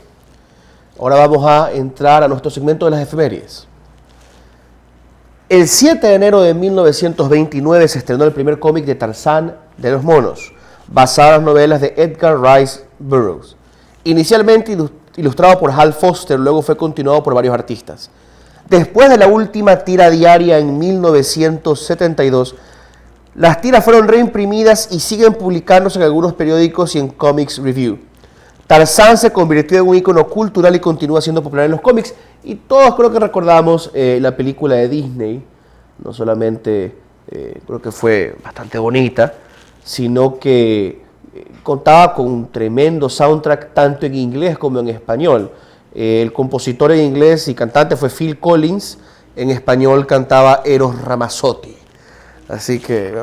Ahora vamos a entrar a nuestro segmento de las efemérides. El 7 de enero de 1929 se estrenó el primer cómic de Tarzán de los monos, basado en las novelas de Edgar Rice Burroughs. Inicialmente ilustrado por Hal Foster, luego fue continuado por varios artistas. Después de la última tira diaria en 1972, las tiras fueron reimprimidas y siguen publicándose en algunos periódicos y en Comics Review. Tarzán se convirtió en un ícono cultural y continúa siendo popular en los cómics. Y todos creo que recordamos la película de Disney. No solamente creo que fue bastante bonita, sino que contaba con un tremendo soundtrack tanto en inglés como en español. El compositor en inglés y cantante fue Phil Collins. En español cantaba Eros Ramazzotti. Así que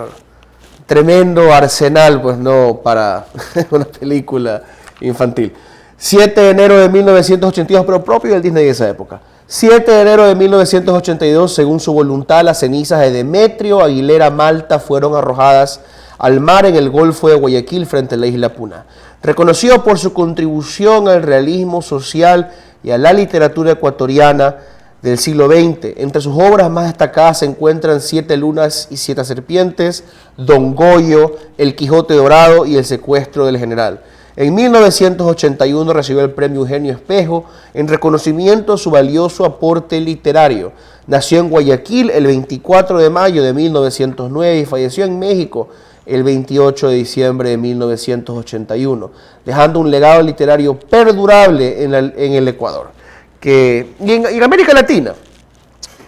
tremendo arsenal, pues no, para una película infantil. 7 de enero de 1982, pero propio del Disney de esa época. 7 de enero de 1982, según su voluntad, las cenizas de Demetrio Aguilera Malta fueron arrojadas al mar en el Golfo de Guayaquil frente a la isla Puna. Reconocido por su contribución al realismo social y a la literatura ecuatoriana del siglo XX, entre sus obras más destacadas se encuentran 7 lunas y 7 serpientes, Don Goyo, El Quijote Dorado y El secuestro del general. En 1981 recibió el premio Eugenio Espejo en reconocimiento a su valioso aporte literario. Nació en Guayaquil el 24 de mayo de 1909 y falleció en México el 28 de diciembre de 1981, dejando un legado literario perdurable en el Ecuador y en América Latina,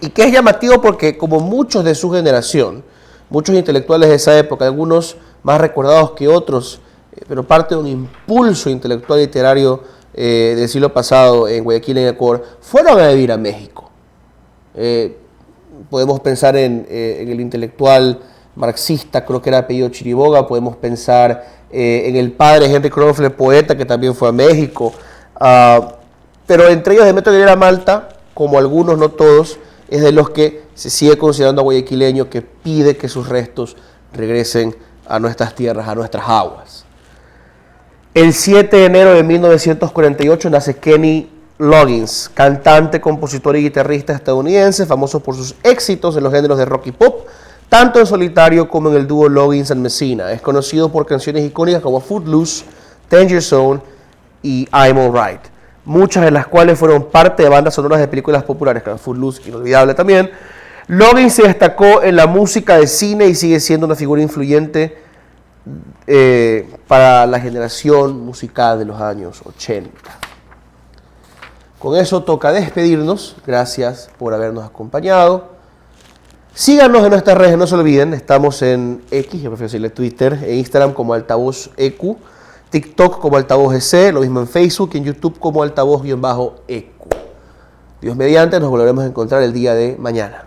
y que es llamativo porque, como muchos de su generación, muchos intelectuales de esa época, algunos más recordados que otros, pero parte de un impulso intelectual literario del siglo pasado en Guayaquil, en Ecuador, fueron a vivir a México. Podemos pensar en el intelectual marxista, creo que era apellido Chiriboga, podemos pensar en el padre Henry Crowell, el poeta, que también fue a México, pero entre ellos Demetrio Aguilera Malta, como algunos, no todos, es de los que se sigue considerando a guayaquileño, que pide que sus restos regresen a nuestras tierras, a nuestras aguas. El 7 de enero de 1948 nace Kenny Loggins, cantante, compositor y guitarrista estadounidense, famoso por sus éxitos en los géneros de rock y pop, tanto en solitario como en el dúo Loggins and Messina. Es conocido por canciones icónicas como Footloose, Danger Zone y I'm Alright, muchas de las cuales fueron parte de bandas sonoras de películas populares, como Footloose, inolvidable también. Loggins se destacó en la música de cine y sigue siendo una figura influyente para la generación musical de los años 80. Con eso toca despedirnos. Gracias por habernos acompañado. Síganos en nuestras redes, no se olviden, estamos en X, yo prefiero decirle Twitter, en Instagram como Altavoz EQ, TikTok como Altavoz EC, lo mismo en Facebook y en YouTube como Altavoz-EQ. Dios mediante, nos volveremos a encontrar el día de mañana.